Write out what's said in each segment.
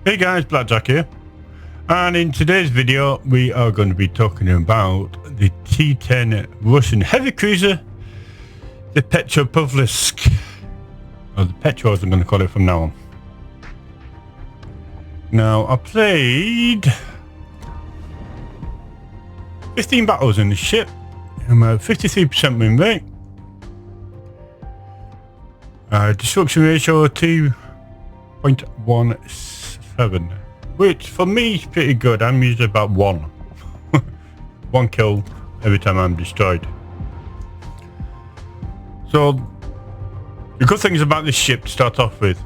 Hey guys, Blackjack here, and in today's video we are going to be talking about the T10 Russian heavy cruiser, the Petropavlovsk, or the Petro as I'm going to call it from now on. Now I played 15 battles in the ship. I'm at 53% win rate, destruction ratio 2.17, which for me is pretty good. I'm usually about one kill every time I'm destroyed. So the good things about this ship to start off with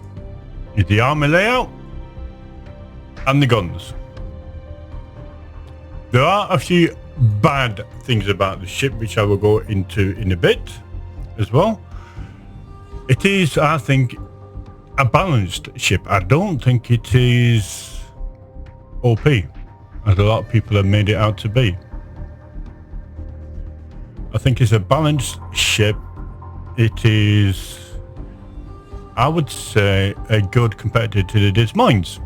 is the armor layout and the guns. There are a few bad things about the ship which I will go into in a bit as well. It is, I think, a balanced ship. I don't think it is OP as a lot of people have made it out to be. I think it's a balanced ship. It is, I would say, a good competitor to the Des Moines,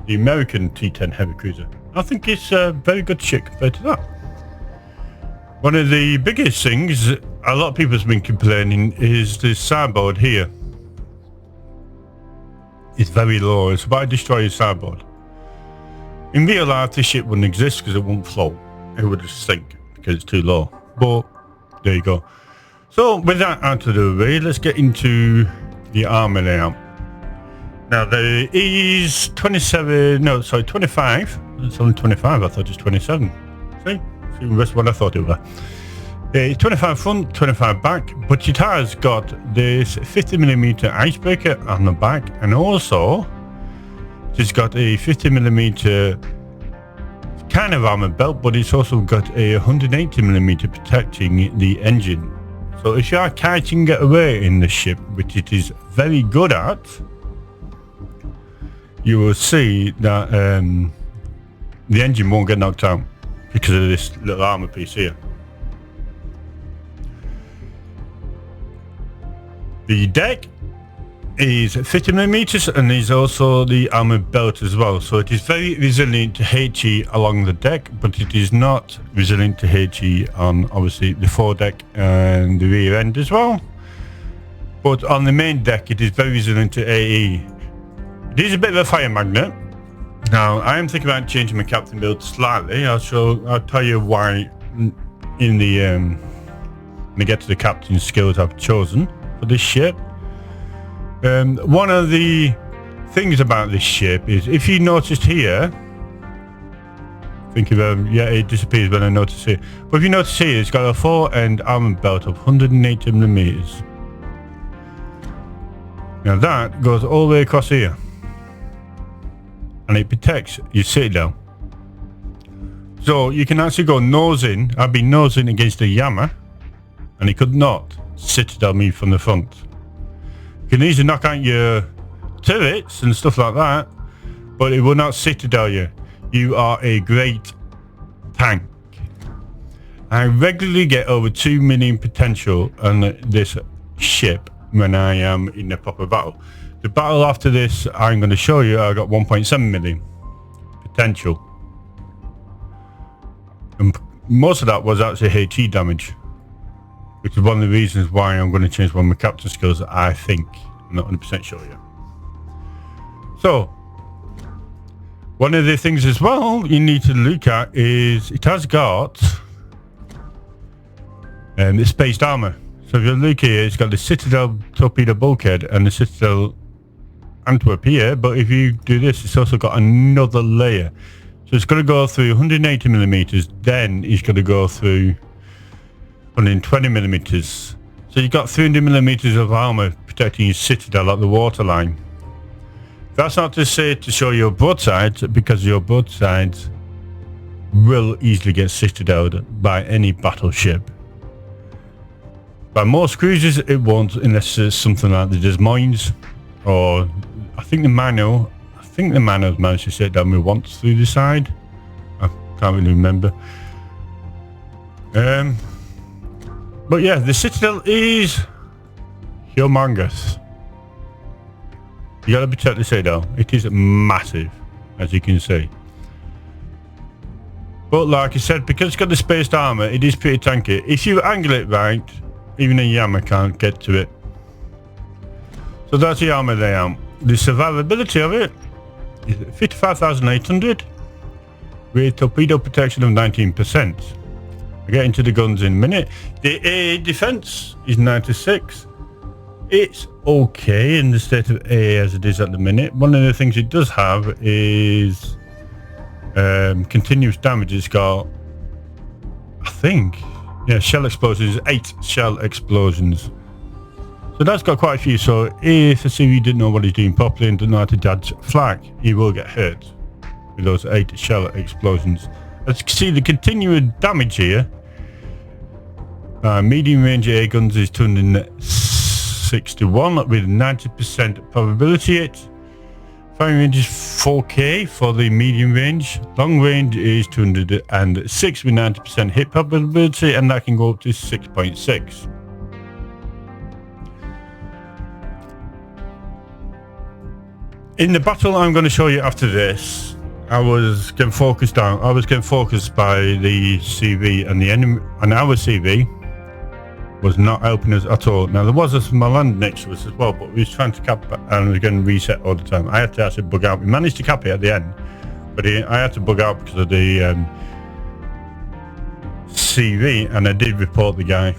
the American T10 Heavy Cruiser. I think it's a very good ship compared to that. One of the biggest things a lot of people have been complaining is the sideboard here. It's very low. It's about to destroy your sideboard. In real life, this ship wouldn't exist because it won't float. It would just sink because it's too low. But there you go. So with that out of the way, let's get into the armor layout. Now there is 25. It's only 25. I thought it was 27. See? That's what I thought it was. It's 25 front, 25 back, but it has got this 50mm icebreaker on the back, and also it's got a 50mm kind of armor belt, but it's also got a 180mm protecting the engine. So if you are kiting it away in the ship, which it is very good at, you will see that the engine won't get knocked out because of this little armor piece here. The deck is 50mm, and there's also the armor belt as well. So it is very resilient to HE along the deck, but it is not resilient to HE on obviously the foredeck and the rear end as well. But on the main deck, it is very resilient to AE. It is a bit of a fire magnet. Now I am thinking about changing my captain build slightly. I'll tell you why in the when we get to the captain skills I've chosen for this ship. One of the things about this ship is, if you noticed here, think of yeah, it disappears when I notice it. But if you notice here, it's got a fore-end armor belt of 180mm. Now that goes all the way across here, and it protects your citadel. So you can actually go nosing. I've been nosing against the Yammer, and it could not citadel me from the front. You can easily knock out your turrets and stuff like that, but it will not citadel you. You are a great tank. I regularly get over 2 million potential on this ship when I am in a proper battle. The battle after this I'm going to show you, I got 1.7 million potential, and most of that was actually HE damage, which is one of the reasons why I'm going to change one of my captain skills. I think, I'm not 100% sure yet. So one of the things as well you need to look at is it has got the spaced armor. So if you look here, it's got the Citadel torpedo bulkhead and the Citadel Antwerp here, but if you do this, it's also got another layer. So it's going to go through 180mm, then it's going to go through 120mm. So you've got 300mm of armor protecting your citadel at the waterline. That's not to say to show your broadsides, because your broadsides will easily get citadeled by any battleship. By most cruisers it won't, unless it's something like the Des Moines, or I think the Mano has managed to citadel me once through the side. I can't really remember. But yeah, the citadel is humongous. You gotta protect the Citadel. It is massive, as you can see. But like I said, because it's got the spaced armor, it is pretty tanky. If you angle it right, even a Yama can't get to it. So that's the armor layout. The survivability of it is 55,800 with torpedo protection of 19%. I'll get into the guns in a minute. The AA defense is 96. It's okay in the state of AA as it is at the minute. One of the things it does have is continuous damage. It's got, I think, yeah, shell explosions, 8 shell explosions. So that's got quite a few. So if the CV didn't know what he's doing properly and doesn't know how to dodge flak, he will get hurt with those 8 shell explosions. As you can see, the continued damage here. Medium range air guns is 261 with 90% probability hit. Firing range is 4k for the medium range. Long range is 206 with 90% hit probability, and that can go up to 6.6. In the battle I'm going to show you after this, I was getting focused by the CV, and the enemy, and our CV was not helping us at all. Now there was a small land next to us as well, but we was trying to cap and we was getting reset all the time. I had to actually bug out. We managed to cap it at the end, but I had to bug out because of the CV, and I did report the guy a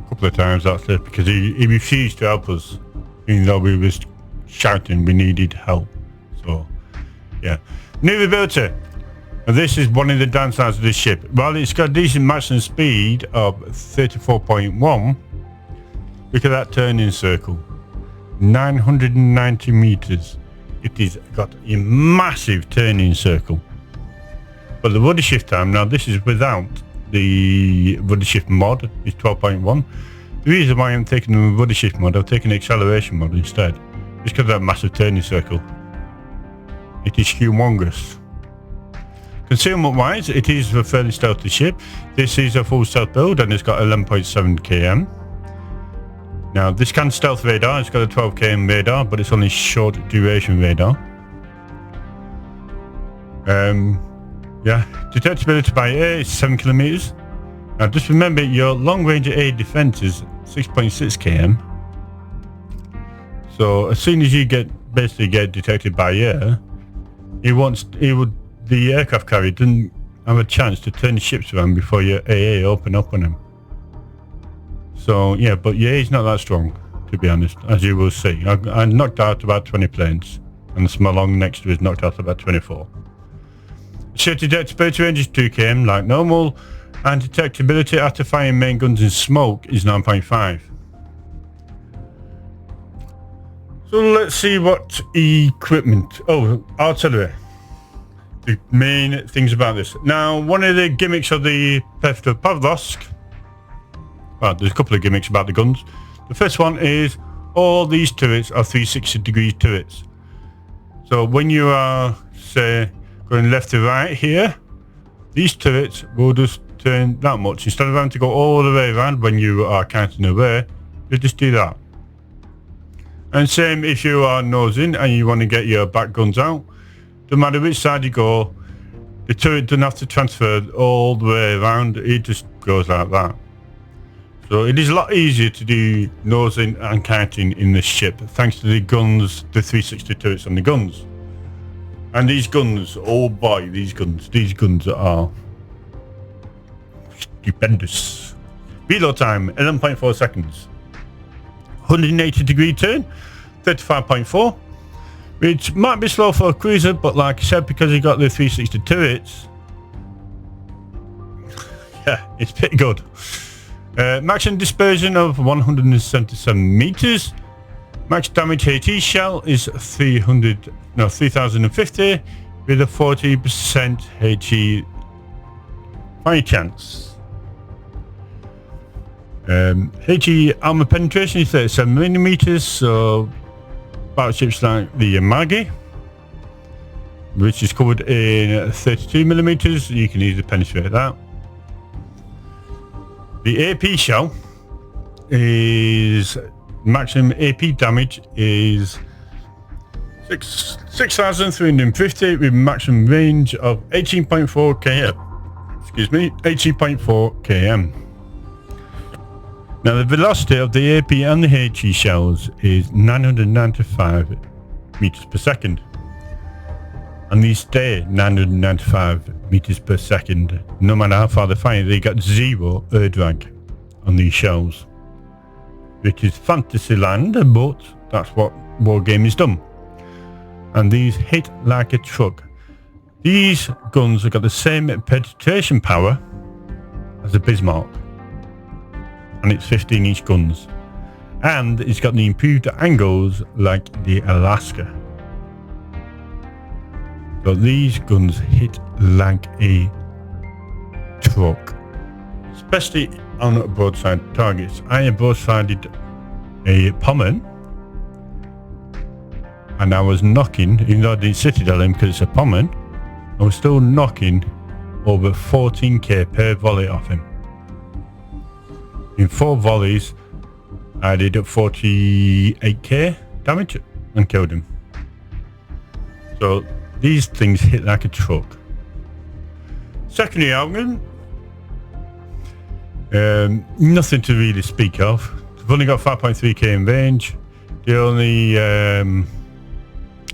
couple of times actually, because he refused to help us, even though we was shouting we needed help. So yeah, maneuverability. And this is one of the downsides of this ship. While it's got decent maximum speed of 34.1, look at that turning circle, 990 meters. It is got a massive turning circle. But the rudder shift time, now this is without the rudder shift mod, is 12.1. The reason why I'm taking the rudder shift mod, I've taken the acceleration mod instead, is because of that massive turning circle. It is humongous. Concealment wise, it is a fairly stealthy ship. This is a full stealth build and it's got 11.7 km. Now this can stealth radar, it's got a 12 km radar, but it's only short duration radar. Yeah, detectability by air is 7 kilometers. Now just remember, your long range air defense is 6.6 km. So as soon as you basically get detected by air, the aircraft carrier doesn't have a chance to turn the ships around before your AA open up on them. So yeah, but your AA is not that strong, to be honest, as you will see. I knocked out about 20 planes, and the small long next to it knocked out about 24. Ship detectability range is 2 km like normal, and detectability after firing main guns in smoke is 9.5. So let's see what equipment. Oh, artillery. The main things about this. Now, one of the gimmicks of the Petropavlovsk, well, there's a couple of gimmicks about the guns. The first one is all these turrets are 360-degree turrets. So when you are, say, going left to right here, these turrets will just turn that much. Instead of having to go all the way around when you are counting away, you just do that. And same if you are nosing and you want to get your back guns out. No matter which side you go, the turret doesn't have to transfer all the way around, it just goes like that. So it is a lot easier to do nosing and counting in this ship, thanks to the guns, the 360 turrets on the guns. And these guns, oh boy, these guns are stupendous. Reload time, 11.4 seconds. 180-degree turn, 35.4. Which might be slow for a cruiser, but like I said, because you got the 360 turrets, yeah, it's pretty good. Maximum dispersion of 177 meters. Max damage AT shell is 3050 with a 40% HE fire chance. HE armor penetration is 37 millimeters, so battleships like the Yamagi, which is covered in 32 millimeters, you can easily penetrate that. The AP shell is Maximum AP damage is 6,350 with maximum range of 18.4 km. Excuse me, 18.4 km. Now the velocity of the AP and the HE shells is 995 meters per second. And these stay 995 meters per second. No matter how far they fire, they got 0 air drag on these shells. Which is fantasy land, but that's what Wargame is done. And these hit like a truck. These guns have got the same penetration power as the Bismarck. And it's 15-inch guns. And it's got the improved angles like the Alaska. So these guns hit like a truck. Especially on broadside targets. I have broadsided a Pommern. And I was knocking, even though I didn't citadel him because it's a Pommern, I was still knocking over 14k per volley off him. In 4 volleys, I did 48k damage and killed him. So these things hit like a truck. Secondary argument, nothing to really speak of. They've only got 5.3k in range. The only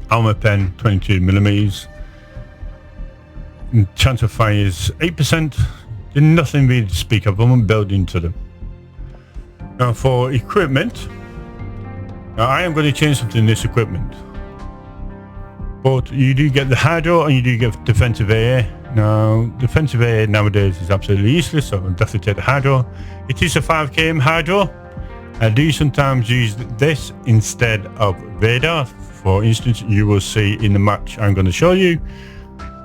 armor pen 22mm. Chance of fire is 8%. There's nothing really to speak of. I'm building to them. Now for equipment, now I am going to change something in this equipment. But you do get the hydro and you do get defensive AA. Now defensive AA nowadays is absolutely useless, so I'll definitely take the hydro. It is a 5km hydro. I do sometimes use this instead of radar. For instance, you will see in the match I'm going to show you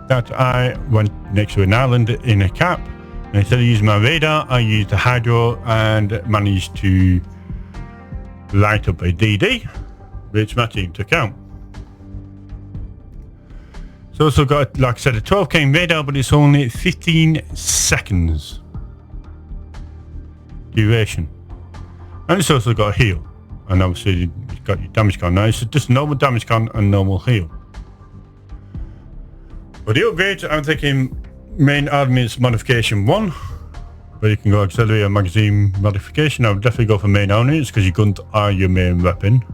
that I went next to an island in a cap. And instead of using my radar, I used the hydro and managed to light up a DD, which my team took out. So also got, like I said, a 12km radar, but it's only 15 seconds duration. And it's also got a heal. And obviously you've got your damage con. Now it's just normal damage con and normal heal. For the upgrades, I'm thinking main armaments modification 1. But you can go auxiliary or magazine modification. I would definitely go for main armaments because your guns are your main weapon.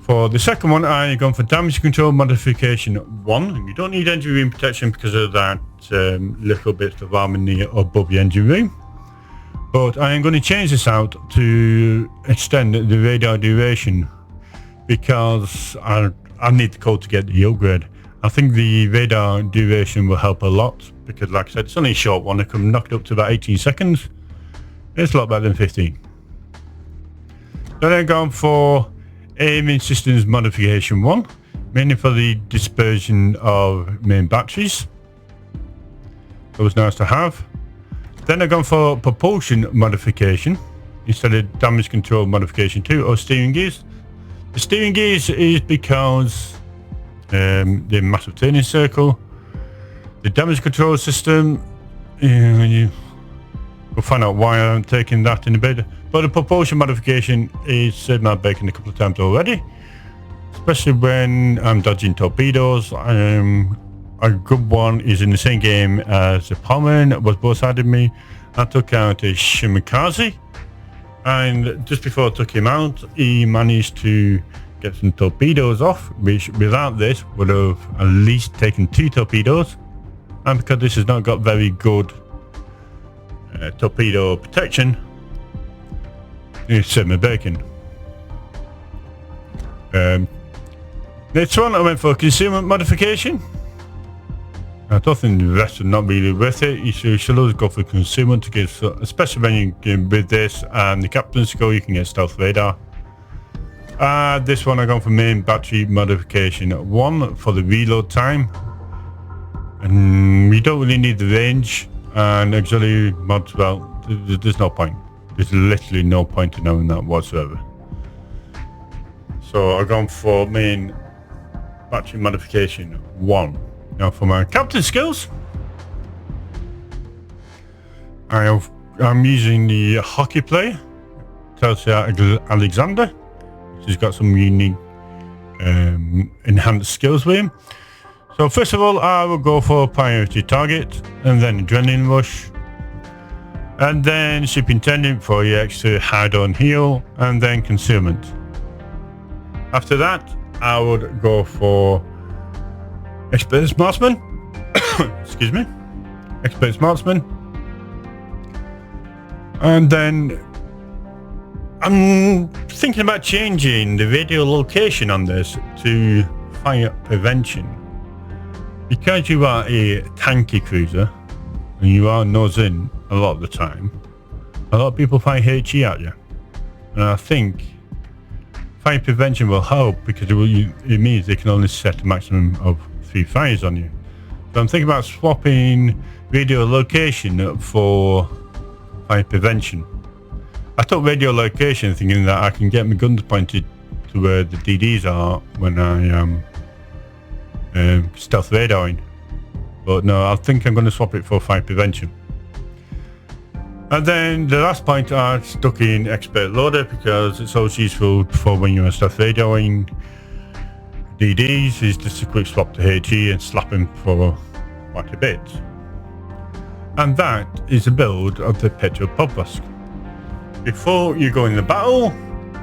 For the second one, I'm going for damage control modification 1. You don't need engine room protection because of that little bit of armor near above the engine room. But I am going to change this out to extend the radar duration because I need the code to get the upgrade. I think the radar duration will help a lot because, like I said, it's only a short one. I can knock it up to about 18 seconds. It's a lot better than 15. Then I'm going for aiming systems modification 1, mainly for the dispersion of main batteries. That was nice to have. Then I've gone for propulsion modification instead of damage control modification 2 or steering gears. The steering gears is because the massive turning circle. The damage control system, we'll find out why I'm taking that in a bit. But the propulsion modification is saved my bacon a couple of times already, especially when I'm dodging torpedoes. A good one is in the same game as the Pommern was broadsided me. I took out a Shimikaze, and just before I took him out, he managed to get some torpedoes off, which without this would have at least taken 2 torpedoes. And because this has not got very good torpedo protection, it saved my bacon. Next one, I went for concealment modification. I don't think the rest are not really worth it. You should always go for concealment to get, especially when you get with this and the captain's skill, you can get stealth radar. This one I gone for main battery modification 1 for the reload time. And we don't really need the range, and auxiliary mods, well, there's no point. There's literally no point in knowing that whatsoever. So I've gone for main battery modification 1. Now for my captain skills, I'm using the hockey play Pelsia Alexander, which has got some unique enhanced skills with him. So first of all, I will go for priority target, and then adrenaline rush, and then ship intendant for your extra hard on heal, and then concealment. After that, I would go for expert marksman. Excuse me, expert marksman, and then I'm thinking about changing the radio location on this to fire prevention. Because you are a tanky cruiser and you are nose in a lot of the time, a lot of people fire HE at you. And I think fire prevention will help because it means they can only set a maximum of 3 fires on you. So I'm thinking about swapping radio location for fire prevention. I took radio location thinking that I can get my guns pointed to where the DDs are when I am stealth radaring, but no, I think I'm going to swap it for fire prevention. And then the last point I stuck in expert loader because it's always useful for when you're stealth radaring DDs is just a quick swap to HE and slap him for quite a bit. And that is the build of the Petropavlovsk. Before you go in the battle,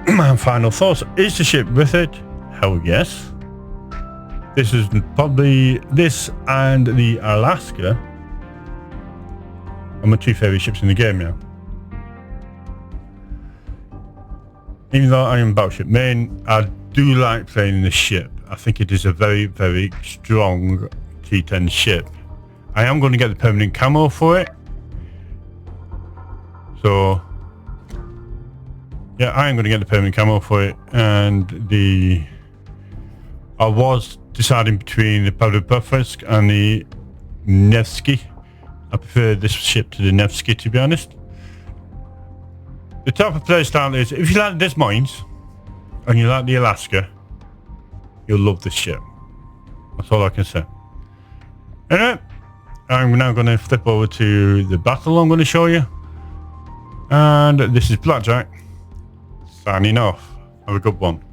my final thoughts, is the ship with it? Hell yes. This is probably, this and the Alaska are my 2 favourite ships in the game now. Even though I am battleship main, I do like playing this ship. I think it is a very, very strong T10 ship. I am going to get the permanent camo for it. So, yeah, I am going to get the permanent camo for it. And I was deciding between the Petropavlovsk and the Nevsky. I prefer this ship to the Nevsky, to be honest. The type of play style is, if you like Des Moines and you like the Alaska, you'll love this ship. That's all I can say. Anyway, I'm now going to flip over to the battle I'm going to show you. And this is Blackjack, signing off. Have a good one.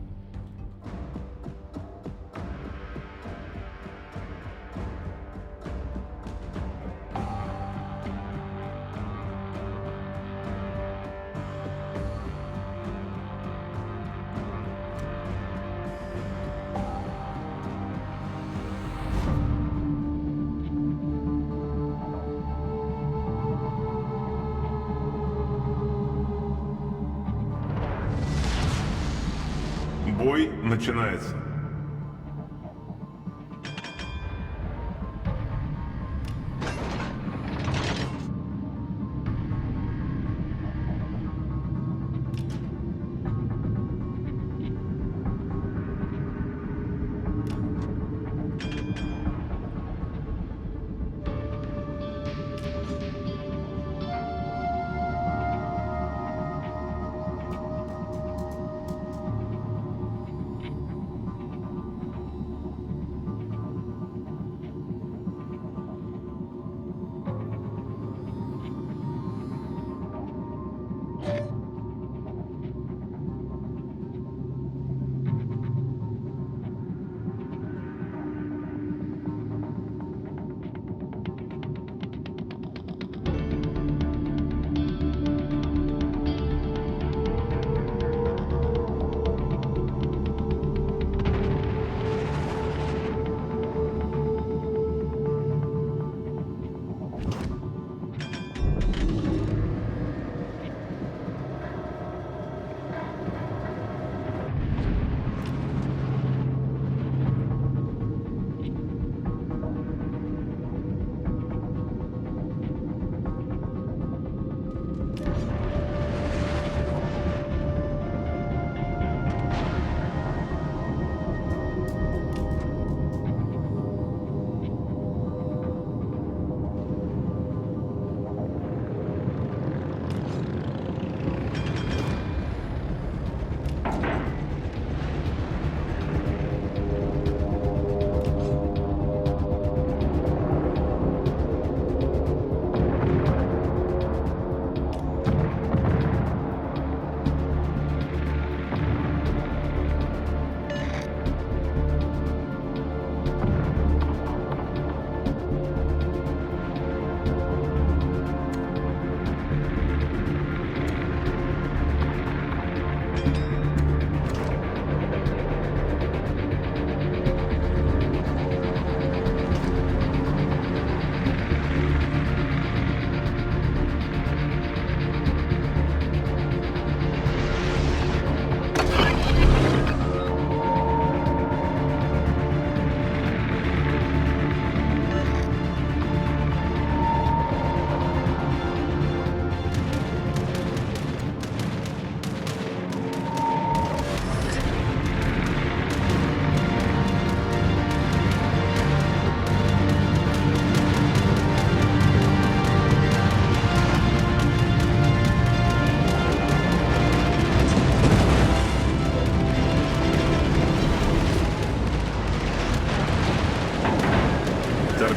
Бой начинается.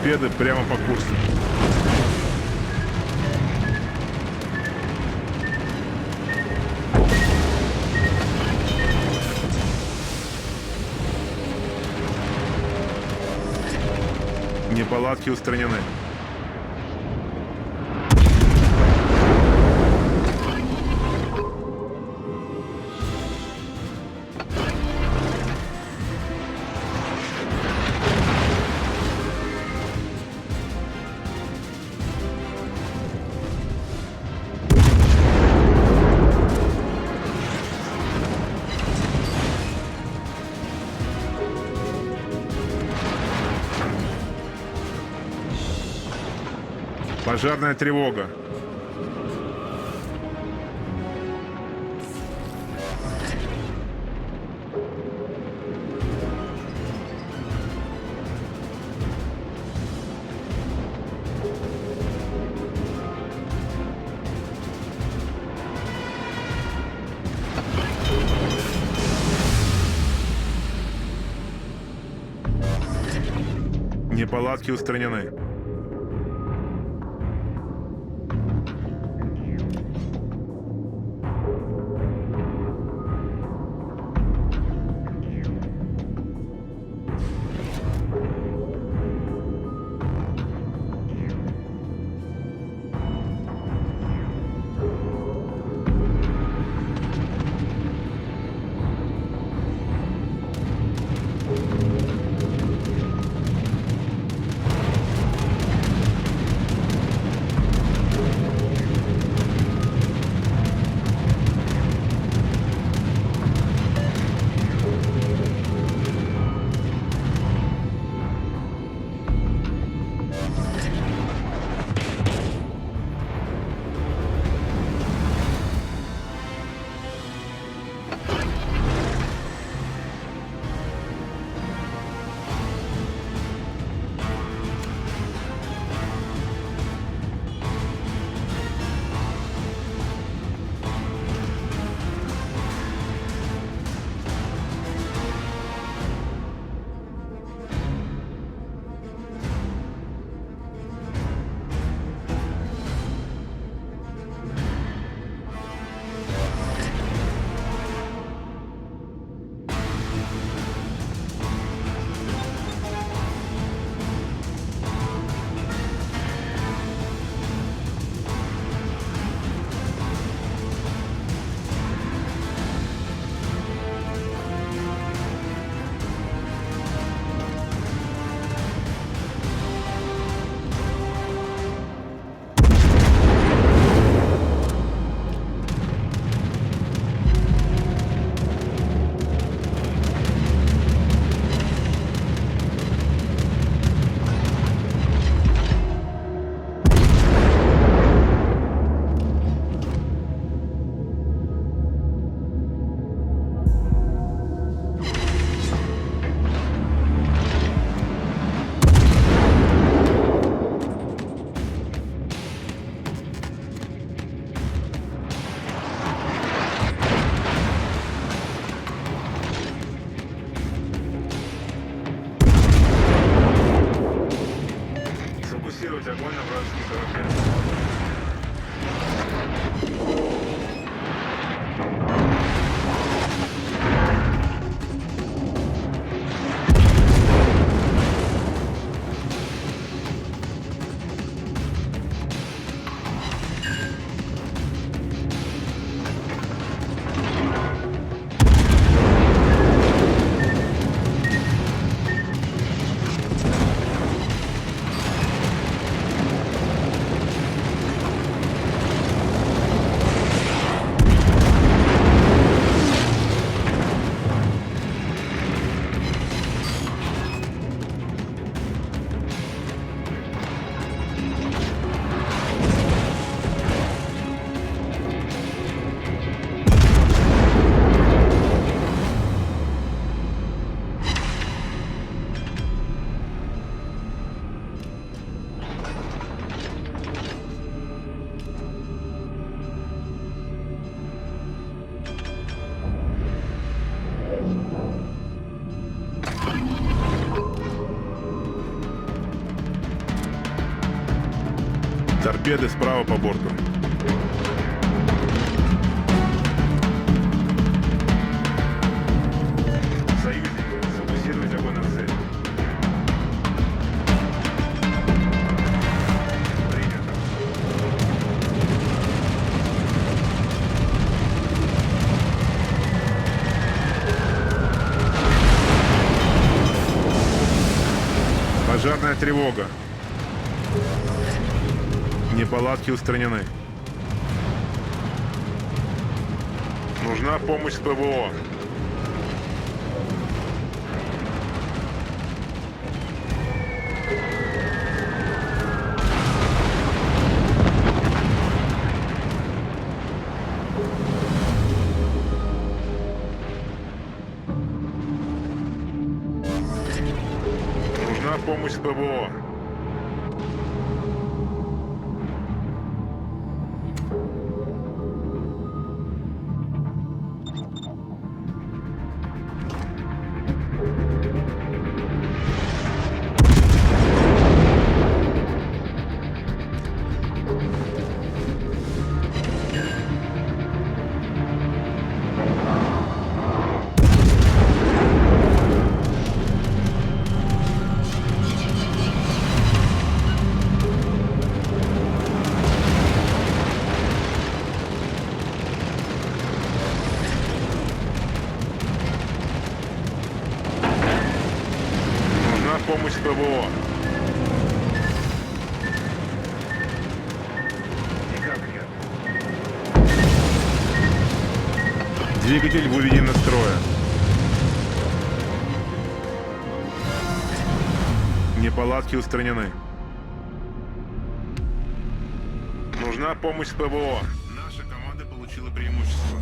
торпеды прямо по курсу. Неполадки устранены. Пожарная тревога. Неполадки устранены. Торпеды справа по борту. Союзники, сфокусировать огонь на цель. Принято. Пожарная тревога. Неполадки устранены. Нужна помощь с ПВО. Нужна помощь с ПВО. Нужна помощь с ПВО. Никак нет. Двигатель выведен из строя. Неполадки устранены. Нужна помощь с ПВО. Наша команда получила преимущество.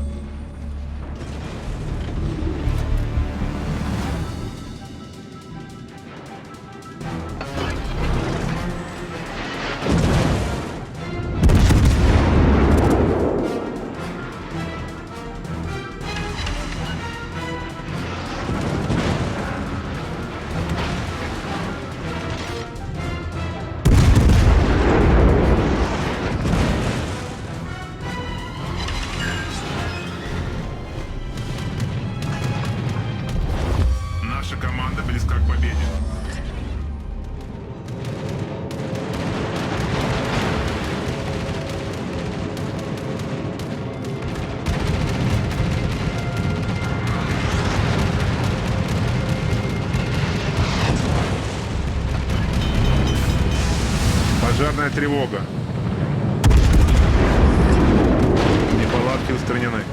Наша команда близка к победе. Пожарная тревога. Неполадки устранены.